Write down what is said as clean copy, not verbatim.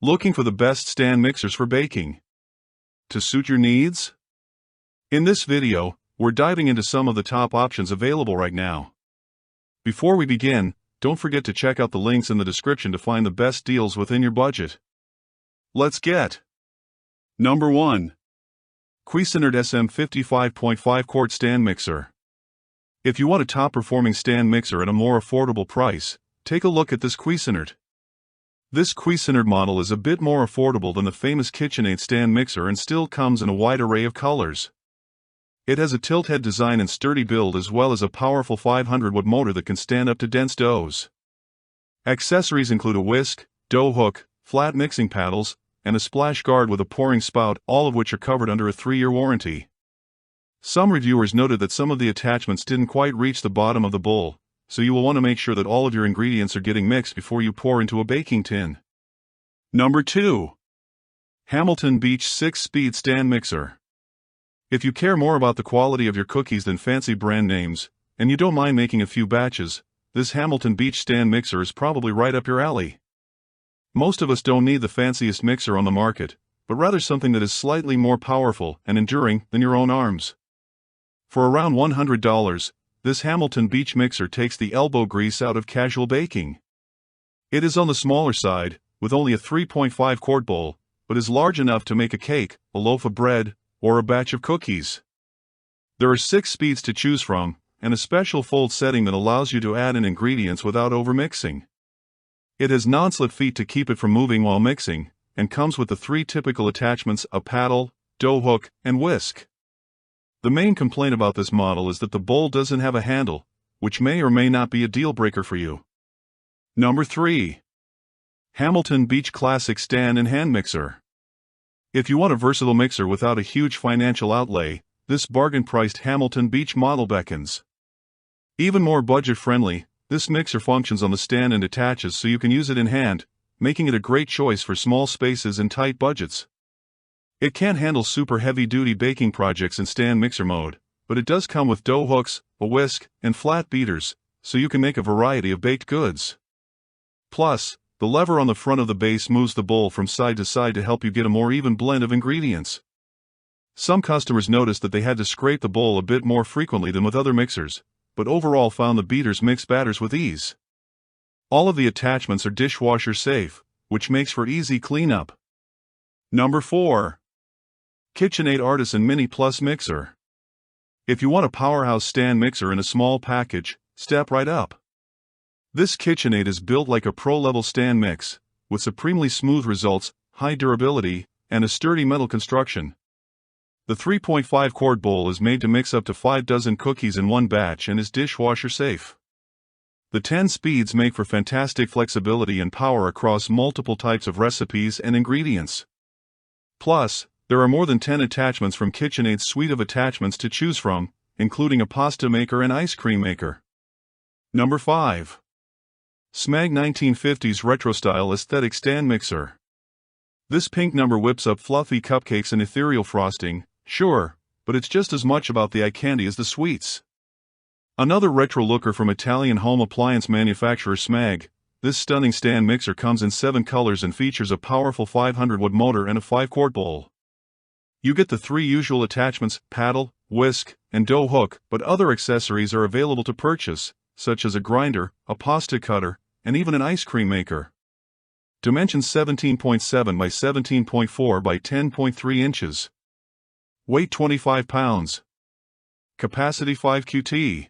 Looking for the best stand mixers for baking to suit your needs? In this video, we're diving into some of the top options available right now. Before we begin, don't forget to check out the links in the description to find the best deals within your budget. Let's get Number 1. Cuisinart SM 55.5 quart stand mixer. If you want a top-performing stand mixer at a more affordable price, take a look at this Cuisinart. This Cuisinart model is a bit more affordable than the famous KitchenAid stand mixer and still comes in a wide array of colors. It has a tilt-head design and sturdy build as well as a powerful 500-watt motor that can stand up to dense doughs. Accessories include a whisk, dough hook, flat mixing paddles, and a splash guard with a pouring spout, all of which are covered under a 3-year warranty. Some reviewers noted that some of the attachments didn't quite reach the bottom of the bowl, so you will want to make sure that all of your ingredients are getting mixed before you pour into a baking tin. Number 2. Hamilton Beach 6-speed stand mixer. If you care more about the quality of your cookies than fancy brand names, and you don't mind making a few batches, this Hamilton Beach stand mixer is probably right up your alley. Most of us don't need the fanciest mixer on the market, but rather something that is slightly more powerful and enduring than your own arms. For around $100, this Hamilton Beach mixer takes the elbow grease out of casual baking. It is on the smaller side, with only a 3.5 quart bowl, but is large enough to make a cake, a loaf of bread, or a batch of cookies. There are 6 speeds to choose from, and a special fold setting that allows you to add in ingredients without overmixing. It has non-slip feet to keep it from moving while mixing, and comes with the 3 typical attachments: a paddle, dough hook, and whisk. The main complaint about this model is that the bowl doesn't have a handle, which may or may not be a deal breaker for you. Number 3. Hamilton Beach Classic Stand and Hand Mixer. If you want a versatile mixer without a huge financial outlay, this bargain-priced Hamilton Beach model beckons. Even more budget-friendly, this mixer functions on the stand and attaches so you can use it in hand, making it a great choice for small spaces and tight budgets. It can't handle super heavy-duty baking projects in stand mixer mode, but it does come with dough hooks, a whisk, and flat beaters, so you can make a variety of baked goods. Plus, the lever on the front of the base moves the bowl from side to side to help you get a more even blend of ingredients. Some customers noticed that they had to scrape the bowl a bit more frequently than with other mixers, but overall found the beaters mix batters with ease. All of the attachments are dishwasher safe, which makes for easy cleanup. Number 4. KitchenAid Artisan Mini Plus Mixer. If you want a powerhouse stand mixer in a small package, step right up. This KitchenAid is built like a pro-level stand mix, with supremely smooth results, high durability, and a sturdy metal construction. The 3.5 quart bowl is made to mix up to 5 dozen cookies in one batch and is dishwasher safe. The 10 speeds make for fantastic flexibility and power across multiple types of recipes and ingredients. Plus, there are more than 10 attachments from KitchenAid's suite of attachments to choose from, including a pasta maker and ice cream maker. Number 5. Smeg 1950s Retro-Style Aesthetic Stand Mixer. This pink number whips up fluffy cupcakes and ethereal frosting, sure, but it's just as much about the eye candy as the sweets. Another retro looker from Italian home appliance manufacturer Smeg, this stunning stand mixer comes in 7 colors and features a powerful 500-watt motor and a 5-quart bowl. You get the 3 usual attachments: paddle, whisk, and dough hook, but other accessories are available to purchase, such as a grinder, a pasta cutter, and even an ice cream maker. Dimensions 17.7 by 17.4 by 10.3 inches. Weight 25 pounds. Capacity 5 QT.